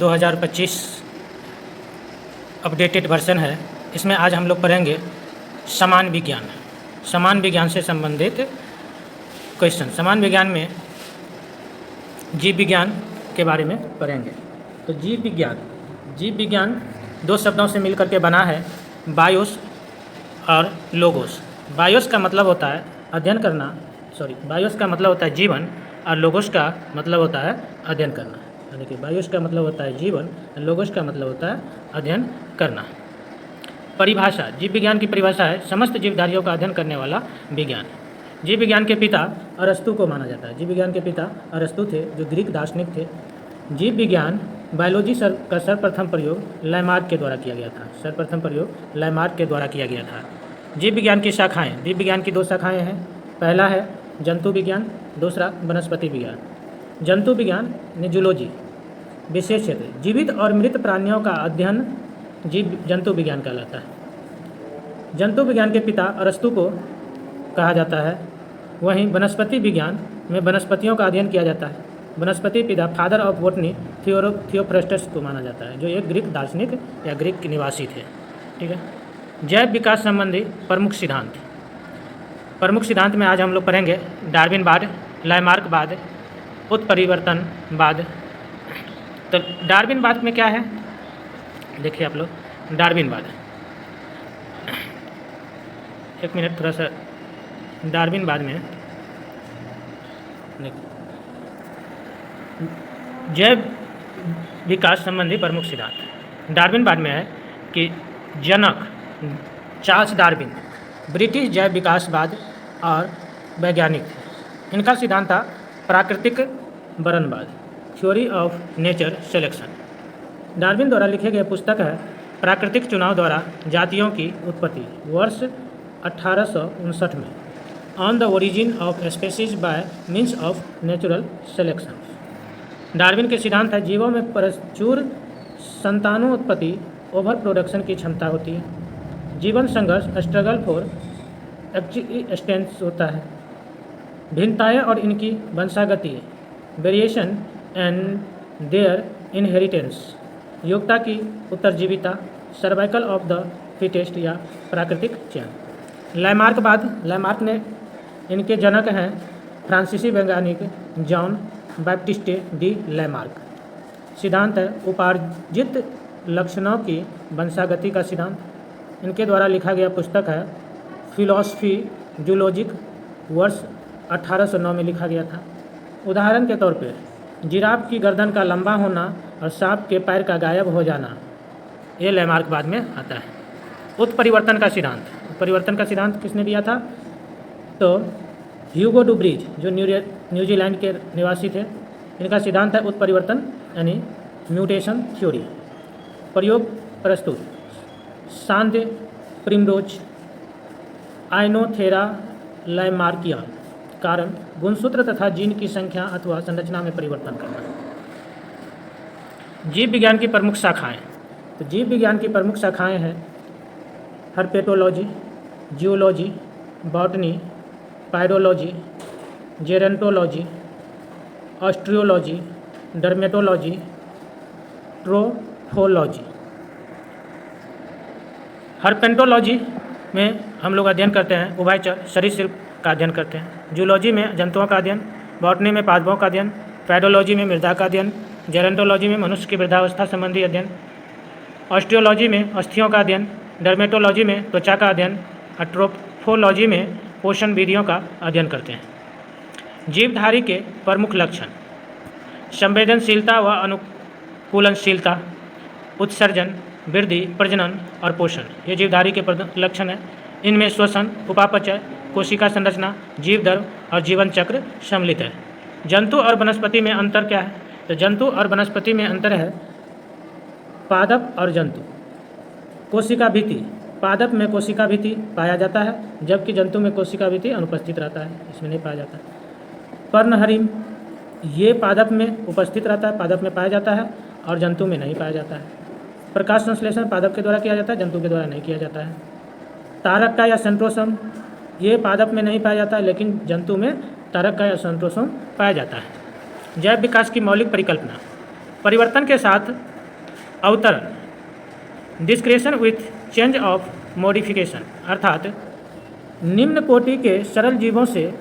2025 updated version है। इसमें आज हम लोग पढ़ेंगे समान विज्ञान से संबंधित क्वेश्चन। समान विज्ञान में जीव विज्ञान के बारे में पढ़ेंगे। तो जीव विज्ञान दो शब्दों से मिलकर के बना है, बायोस और लोगोस। बायोस का मतलब होता है अध्ययन करना, बायोस का मतलब होता है जीवन, और लोगोस का मतलब होता है अध्ययन करना। यानी कि बायोस का मतलब होता है जीवन, लोगोस का मतलब होता है अध्ययन करना। परिभाषा, जीव विज्ञान की परिभाषा है समस्त जीवधारियों का अध्ययन करने वाला विज्ञान। जीव विज्ञान के पिता अरस्तु को माना जाता है। जीव विज्ञान के पिता अरस्तु थे, जो ग्रीक दार्शनिक थे। जीव विज्ञान बायोलॉजी का सर्वप्रथम प्रयोग लैमार्क के द्वारा किया गया था। जीव विज्ञान की शाखाएं, जीव विज्ञान की दो शाखाएं हैं। पहला है जंतु विज्ञान, दूसरा वनस्पति विज्ञान। जंतु विज्ञान ने जूलॉजी विशेष क्षेत्र, जीवित और मृत प्राणियों का अध्ययन जंतु विज्ञान कहलाता है। जंतु विज्ञान के पिता अरस्तु को कहा जाता है। वहीं वनस्पति विज्ञान में वनस्पतियों का अध्ययन किया जाता है। वनस्पति पिता फादर ऑफ बॉटनी थियोफ्रास्टस को माना जाता है, जो एक ग्रीक दार्शनिक या ग्रीक के निवासी थे। ठीक है। जैव विकास संबंधी प्रमुख सिद्धांत में आज हम लोग पढ़ेंगे डार्विनवाद, लैमार्कवाद, उत्परिवर्तनवाद। तो डार्विनवाद में क्या है, देखिए आप लोग। डार्विनवाद, एक मिनट, थोड़ा सा डार्विनवाद में जैव विकास संबंधी प्रमुख सिद्धांत डार्विनवाद में है कि जनक चार्ल्स डार्विन ब्रिटिश जैव विकासवाद और वैज्ञानिक थे। इनका सिद्धांत था प्राकृतिक वर्णवाद, theory of nature selection. Darwin द्वारा लिखे गए पुस्तक है प्राकृतिक चुनाव द्वारा जातियों की उत्पत्ति, वर्ष 1859 में, on the origin of species bye means of natural selection. Darwin के सिद्धांत है जीवों में प्रचुर संतानोत्पत्ति, ओवर प्रोडक्शन की क्षमता होती है। जीवन संघर्ष, स्ट्रगल फॉर एक्जिस्टेंस होता है। भिन्नताएं और इनकी वंशागति, वेरिएशन एंड देयर इनहेरिटेंस, योग्यता की उत्तरजीविता, सर्वाइकल ऑफ द फिटेस्ट या प्राकृतिक चयन। लैमार्क ने इनके जनक हैं फ्रांसीसी वैज्ञानिक जॉन बैप्टिस्टे डी लैमार्क। सिद्धांत है उपार्जित लक्षणों की वंशागति का सिद्धांत। इनके द्वारा लिखा गया पुस्तक है फिलॉसफी जूलॉजिक, वर्ष 1809 में लिखा गया था। उदाहरण के तौर पर जिराफ की गर्दन का लंबा होना और सांप के पैर का गायब हो जाना, ये लैमार्कवाद में आता है। उत्परिवर्तन का सिद्धांत किसने दिया था? तो ह्यूगो डू ब्रिज, जो न्यूजीलैंड के निवासी थे। इनका सिद्धांत है उत्परिवर्तन यानी म्यूटेशन थ्योरी। प्रयोग प्रस्तुत सांद्य प्रिमरोज आइनोथेरा लैमार्कियन। कारण गुणसूत्र तथा जीन की संख्या अथवा संरचना में परिवर्तन करना। जीव विज्ञान की प्रमुख शाखाएं, तो जीव विज्ञान की प्रमुख शाखाएं हैं herpetology, geology, botany, pyrology, gerontology, osteology, dermatology, trophology. Herpetology में हम लोग अध्ययन करते हैं उभयचर सरीसृप का अध्ययन करते हैं। जूलॉजी में जंतुओं का अध्ययन, बॉटनी में पादपों का अध्ययन, पैडोलॉजी में मृदा का अध्ययन, जेरेंटोलॉजी में मनुष्य की वृद्धावस्था संबंधी अध्ययन, ऑस्टियोलॉजी में अस्थियों का अध्ययन, डर्मेटोलॉजी में त्वचा का अध्ययन, और ट्रोफोलॉजी में पोषण विधियों का अध्ययन करते हैं। जीवधारी के प्रमुख लक्षण, संवेदनशीलता व अनुकूलनशीलता, उत्सर्जन, वृद्धि, प्रजनन और पोषण, ये जीवधारी के लक्षण हैं। इनमें श्वसन, उपापचय, कोशिका संरचना, जीव दर और जीवन चक्र सम्मिलित है। जंतु और वनस्पति में अंतर क्या है? तो जंतु और वनस्पति में अंतर है पादप और जंतु। कोशिका भित्ति, पादप में कोशिका भित्ति पाया जाता है, जबकि जंतु में कोशिका भित्ति अनुपस्थित रहता है, इसमें नहीं पाया जाता। पर्णहरिम, ये पादप में उपस्थित रहता है, पादप में पाया जाता है, और जंतु में नहीं पाया जाता है। प्रकाश संश्लेषण पादप के द्वारा किया जाता है, जंतु के द्वारा नहीं किया जाता है। तारक का या सेंट्रोसोम, ये पादप में नहीं पाया जाता है, लेकिन जंतु में तारक का या सेंट्रोसोम पाया जाता है। जैव विकास की मौलिक परिकल्पना, परिवर्तन के साथ अवतरण discretion with change of modification, अर्थात निम्न कोटि के सरल जीवों से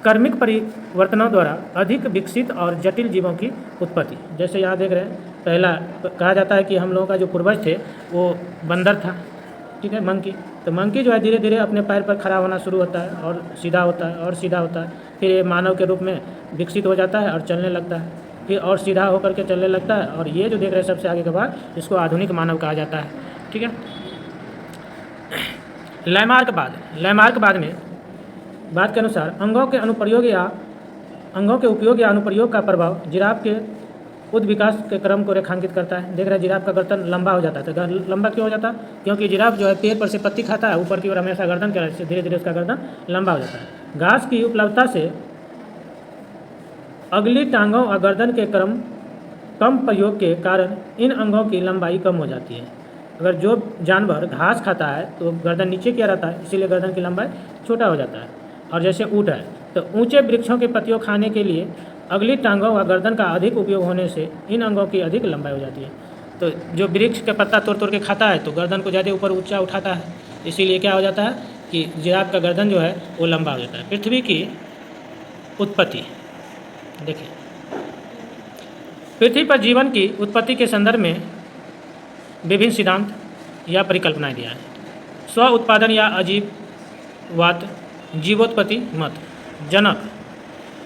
कर्मिक परिवर्तनों द्वारा अधिक विकसित और जटिल जीवों की उत्पत्ति। जैसे यहाँ देख रहे हैं, पहला कहा जाता है कि हम लोगों का जो पूर्वज थे वो बंदर था, ठीक है, मंकी। तो मंकी जो है धीरे धीरे अपने पैर पर खड़ा होना शुरू होता है और सीधा होता है और सीधा होता है, फिर ये मानव के रूप में विकसित हो जाता है और चलने लगता है, फिर और सीधा होकर के चलने लगता है। और ये जो देख रहे हैं सबसे आगे के बाद, इसको आधुनिक मानव कहा जाता है, ठीक है। लैमार्कवाद में बात के अनुसार अंगों के उपयोग या अनुप्रयोग का प्रभाव जिराफ के उद विकास के क्रम को रेखांकित करता है। देख रहे हैं जिराफ का गर्दन लंबा हो जाता है। तो लंबा क्यों हो जाता है? क्योंकि जिराफ जो है पेड़ पर से पत्ती खाता है, ऊपर की ओर हमेशा गर्दन के से धीरे धीरे उसका गर्दन लंबा हो जाता है। घास की उपलब्धता से अगली टांगों और गर्दन के कम प्रयोग के कारण इन अंगों की लंबाई कम हो जाती है। अगर जो जानवर घास खाता है तो गर्दन नीचे किया रहता है, इसीलिए गर्दन की लंबाई छोटा हो जाता है। और जैसे ऊँट है, तो ऊंचे वृक्षों के पत्तियों खाने के लिए अगली टांगों व गर्दन का अधिक उपयोग होने से इन अंगों की अधिक लंबाई हो जाती है। तो जो वृक्ष के पत्ता तोड़ तोड़ के खाता है तो गर्दन को ज़्यादा ऊपर ऊंचा उठाता है, इसीलिए क्या हो जाता है कि जिराफ का गर्दन जो है वो लंबा हो जाता है। पृथ्वी की उत्पत्ति देखिए, पृथ्वी पर जीवन की उत्पत्ति के संदर्भ में विभिन्न सिद्धांत या परिकल्पनाएं दिया है। स्व उत्पादन या अजीववाद, जीवोत्पत्ति मत। जनक,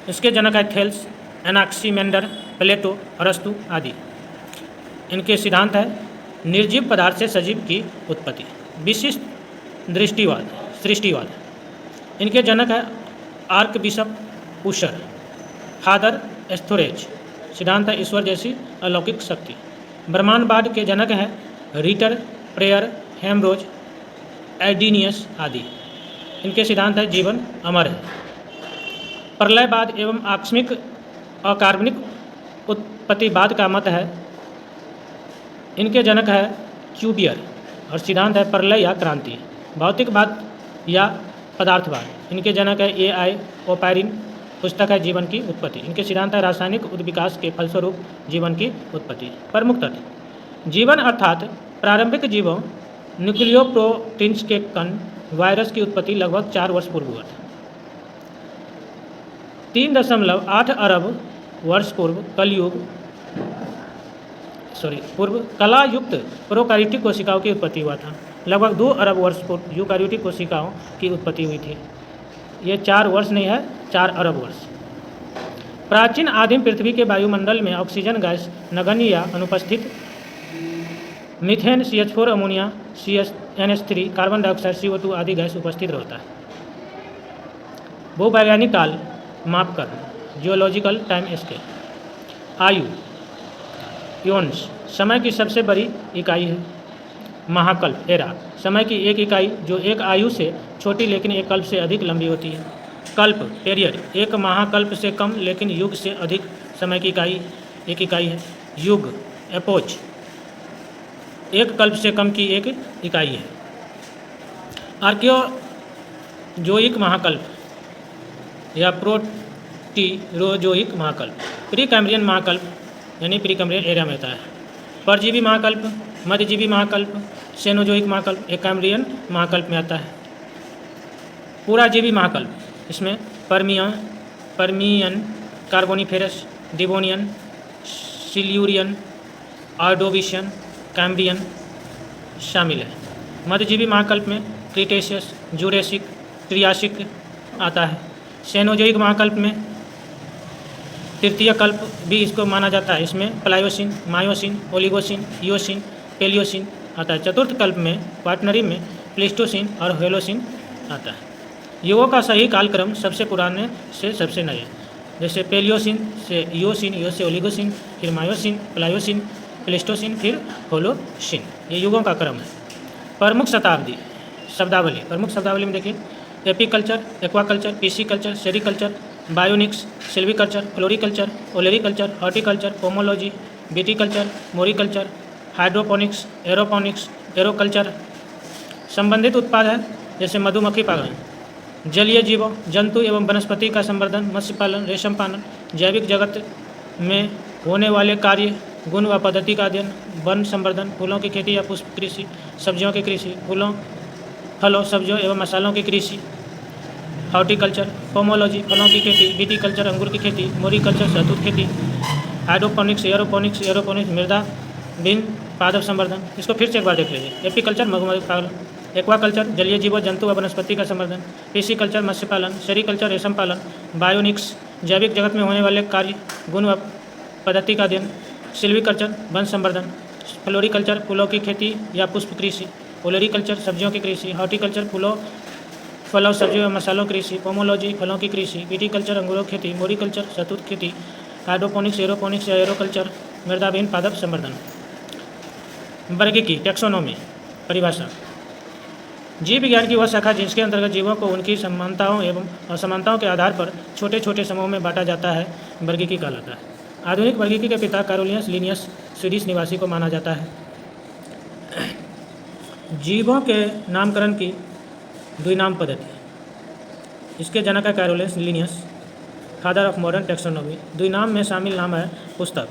इसके जनक है थेल्स, एनाक्सीमेंडर, प्लेटो, अरस्तु आदि। इनके सिद्धांत है निर्जीव पदार्थ से सजीव की उत्पत्ति। विशिष्ट सृष्टिवाद, इनके जनक है आर्कबिशप उशर। फादर एस्थोरेज, सिद्धांत है ईश्वर जैसी अलौकिक शक्ति। ब्रह्मांडवाद के जनक है रिटर, प्रेयर, हेम्ब्रोज, एडिनियस आदि। इनके सिद्धांत है जीवन अमर है। प्रलयवाद एवं आकस्मिक अकार्बनिक उत्पत्तिवाद का मत है। इनके जनक है क्यूबियर और सिद्धांत है प्रलय या क्रांति। भौतिकवाद या पदार्थवाद, इनके जनक है A.I. ओपायरिन, पुस्तक है जीवन की उत्पत्ति। इनके सिद्धांत है रासायनिक उद्विकास के फलस्वरूप जीवन की उत्पत्ति। प्रमुख तथ्य, जीवन अर्थात प्रारंभिक जीवों न्यूक्लियोप्रोटीन्स के कण वायरस की उत्पत्ति लगभग 4 वर्ष पूर्व हुआ था। 3.8 अरब वर्ष पूर्व कला युक्त प्रोकैरियोटिक कोशिकाओं की उत्पत्ति हुआ था। लगभग 2 अरब वर्ष पूर्व यूकैरियोटिक कोशिकाओं की उत्पत्ति हुई थी। ये 4 वर्ष नहीं है, 4 अरब वर्ष। प्राचीन आदिम पृथ्वी के वायुमंडल में ऑक्सीजन गैस नगण्य या अनुपस्थित, methane, CH4, ammonia, NH3, carbon dioxide, CO2 आदि गैस उपस्थित रहता है। भूवैज्ञानिक काल मापकर, जियोलॉजिकल टाइम स्केल। आयु, योन्स, समय की सबसे बड़ी इकाई है। महाकल्प, एरा, समय की एक इकाई जो एक आयु से छोटी लेकिन एक कल्प से अधिक लंबी होती है। कल्प, पीरियड, एक महाकल्प से कम लेकिन युग से अधिक समय की एक इकाई है। युग, एपोच, एक कल्प से कम की एक इकाई है। आर्कियोजोइक महाकल्प या प्रोटीरोजोइक महाकल्प। प्री कैम्ब्रियन महाकल्प यानी प्री कैम्ब्रियन एरिया में होता है। परजीवी महाकल्प, मध्यजीवी महाकल्प, सेनोजोइक महाकल्प एक कैम्ब्रियन महाकल्प में आता है। पूराजीवी महाकल्प, इसमें Permian, Carboniferous, Devonian, Silurian, Ordovician, Cambrian शामिल है। मध्यजीवी महाकल्प में क्रीटेशियस, जुरेसिक, ट्रियासिक आता है। सेनोजोइक महाकल्प में तृतीय कल्प भी इसको माना जाता है। इसमें Pliocene, myosin, Oligocene, eosin, Palaeocene आता है। चतुर्थ कल्प में क्वाटरनरी में प्लेस्टोसिन और हेलोसिन आता है। युगों का सही कालक्रम सबसे पुराने से सबसे नए, जैसे पेलियोसिन से इयोसिन, इयो से ओलिगोसिन, फिर मायोसिन, प्लायोसिन, प्लेस्टोसिन, फिर होलोसिन, ये युगों का क्रम है। प्रमुख शब्दावली में देखिए, apiculture, aquaculture, pisciculture, sericulture, bionics, silviculture, floriculture, olericulture, horticulture, pomology, viticulture, moriculture, hydroponics, aeroponics, aeroculture. संबंधित उत्पाद है जैसे मधुमक्खी पालन, जलीय जीवों, जंतु एवं वनस्पति का संवर्धन, मत्स्य पालन, रेशम पालन, जैविक जगत में होने वाले कार्य, गुण व पद्धति का अध्ययन, वन संवर्धन, फूलों की खेती या पुष्प कृषि, सब्जियों की कृषि, फलों सब्जियों एवं मसालों की कृषि, हॉर्टिकल्चर, पोमोलॉजी, फलों की खेती, विटीकल्चर, अंगूर की खेती, मोरिकल्चर, शहतूत खेती, हाइड्रोपोनिक्स, एरोपोनिक्स, मृदा बिन पादप संवर्धन। इसको फिर से एक बार देख लीजिए। एपीकल्चर, मधुमक्खी पालन, एक्वाकल्चर, जलीय जीवों, जंतु व वनस्पति का संवर्धन, पिसीकल्चर, मत्स्य पालन, सेरीकल्चर, रेशम पालन, बायोनिक्स, जैविक जगत में होने वाले कार्य, गुण व पद्धति का अध्ययन, सिल्वीकल्चर, वन संवर्धन, फ्लोरिकल्चर, फूलों की खेती या पुष्प कृषि, ओलेरीकल्चर, सब्जियों की कृषि, हॉर्टिकल्चर, फलों सब्जियों एवं मसालों की कृषि, पोमोलॉजी, फलों की कृषि, विटीकल्चर, अंगूरों की खेती, मोरिकल्चर, शहतूत खेती, हाइड्रोपोनिक्स, एरोपोनिक्स या एरोकल्चर, मृदाविहीन पादप संवर्धन। वर्गीकी, टेक्सोनोमी, परिभाषा। जीव विज्ञान की वह शाखा जिसके अंतर्गत जीवों को उनकी समानताओं एवं असमानताओं के आधार पर छोटे छोटे समूहों में बांटा जाता है, वर्गीकी कहलाता है। आधुनिक वर्गीकी के पिता कैरोलिनस लिनियस स्वीडिश निवासी को माना जाता है। जीवों के नामकरण की द्विनाम पद्धति, इसके जनक है Carolus Linnaeus, father of modern taxonomy. द्विनाम में शामिल नाम है पुस्तक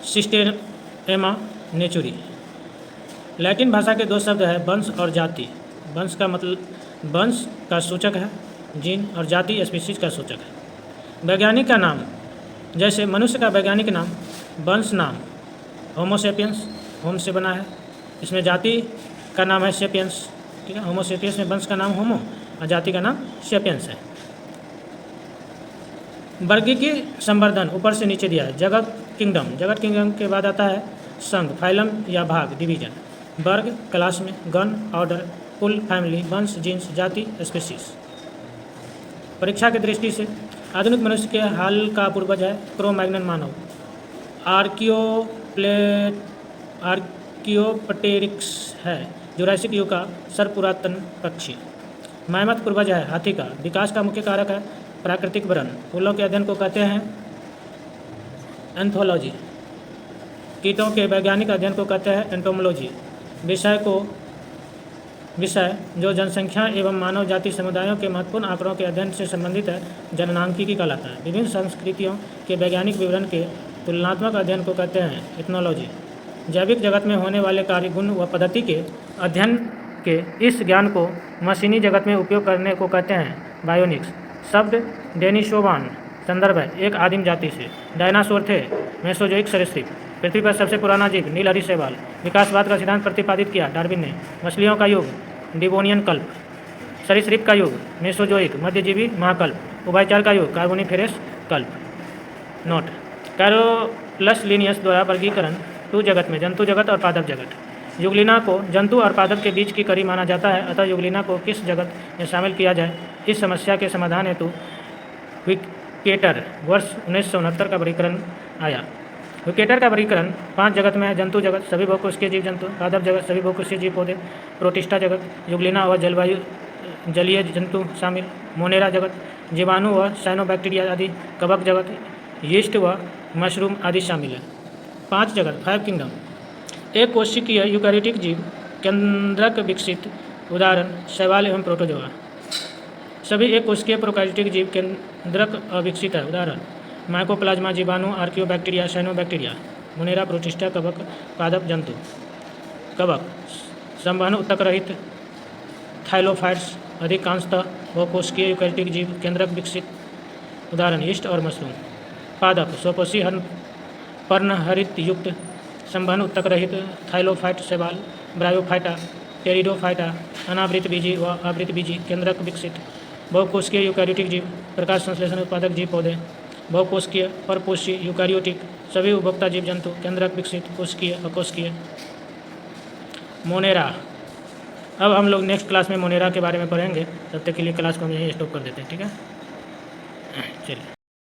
सिस्टेमा नेचुरी। लैटिन भाषा के दो शब्द है वंश और जाति। वंश का मतलब वंश का सूचक है जीन, और जाति स्पीशीज का सूचक है। वैज्ञानिक का नाम, जैसे मनुष्य का वैज्ञानिक नाम, वंश नाम होमोसेपियंस, होम से बना है। इसमें जाति का नाम है सेपियंस, ठीक है। होमोसेपियंस में वंश का नाम होमो और जाति का नाम सेपियंस है। वर्गीकी संवर्धन ऊपर से नीचे दिया है। जगत किंगडम, जगत किंगडम के बाद आता है संघ, फाइलम या भाग, डिवीजन। वर्ग, क्लास में, गण, ऑर्डर, कुल, फैमिली, वंश, जीन्स, जाति, स्पीशीज। परीक्षा की दृष्टि से आधुनिक मनुष्य के हाल का पूर्वज है क्रो-मैग्नन मानव। आर्कियोप्टेरिक्स है जुरासिक युग का सर्वपुरातन पक्षी। मैमथ पूर्वज है हाथी का। विकास का मुख्य कारक है प्राकृतिक वरण। फूलों के अध्ययन को कहते हैं एंथोलॉजी। कीटों के वैज्ञानिक अध्ययन को कहते हैं एंटोमोलॉजी। विषय जो जनसंख्या एवं मानव जाति समुदायों के महत्वपूर्ण आंकड़ों के अध्ययन से संबंधित है जननांकिकी कहलाता है। विभिन्न संस्कृतियों के वैज्ञानिक विवरण के तुलनात्मक अध्ययन को कहते हैं इथनोलॉजी। जैविक जगत में होने वाले कार्य, गुण व पद्धति के अध्ययन के इस ज्ञान को मशीनी जगत में उपयोग करने को कहते हैं बायोनिक्स। शब्द डेनिसोवान, संदर्भ है एक आदिम जाति से। डायनासोर थे मेसोजोइक सरीसृप। पृथ्वी पर सबसे पुराना जीव नीलहरी शैवाल। विकासवाद का सिद्धांत प्रतिपादित किया डार्विन ने। मछलियों का युग डिवोनियन कल्प। सरीसृप का युग मेसोजोइक मध्यजीवी महाकल्प। उभयचर का युग कार्बोनिफेरस कल्प। नोट, कैरोलस लिनियस द्वारा वर्गीकरण 2 जगत में, जंतु जगत और पादप जगत। युगलिना को जंतु और पादप के बीच की कड़ी माना जाता है, अतः युगलिना को किस जगत में शामिल किया जाए, इस समस्या के समाधान हेतु विकेटर वर्ष 1969 का वर्गीकरण आया। विकेटर का वर्गीकरण 5 जगत में है। जंतु जगत सभी बहुकोषीय जीव जंतु, पादप जगत सभी बहुकोषीय जीव पौधे, प्रोटिस्टा जगत, युगलिना व जलीय जंतु शामिल, मोनेरा जगत, जीवाणु व साइनोबैक्टीरिया आदि, कवक जगत, यीस्ट व मशरूम आदि शामिल है। 5 जगत, 5 किंगडम। एक कोशिकीय यूकैरियोटिक जीव, केंद्रक विकसित, उदाहरण शैवाल एवं प्रोटोजोआ। सभी एक कोशिकीय प्रोकैरियोटिक जीव केंद्रक अविकसित है, उदाहरण माइकोप्लाज्मा, जीवाणु, आर्कियोबैक्टीरिया, साइनोबैक्टीरिया, मोनेरा, प्रोटिस्टा, कवक, पादप जंतु। कवक संवहन उत्तक रहित थाइलोफाइट्स, अधिकांशतः बहुकोशिकीय यूकैरियोटिक जीव केंद्रक विकसित, उदाहरण यीस्ट और मशरूम। पादप स्वपोषी पर्णहरित युक्त संवहन उत्तक रहित थाइलोफाइट, शैवाल, ब्रायोफाइटा, टेरिडोफाइटा, अनावृत बीजी व आवृत बीजी, केंद्रक विकसित। बहुकोशिकीय यूकैरियोटिक जीव, प्रकाश संश्लेषण उत्पादक जीव पौधे। बहुकोशिकीय परपोषी यूकैरियोटिक सभी उपभोक्ता जीव जंतु, केंद्रक विकसित, कोशिकीय अकोशिकीय। मोनेरा, अब हम लोग नेक्स्ट क्लास में मोनेरा के बारे में पढ़ेंगे। तब तक के लिए क्लास को हम यहीं स्टॉप कर देते हैं, ठीक है। चलिए।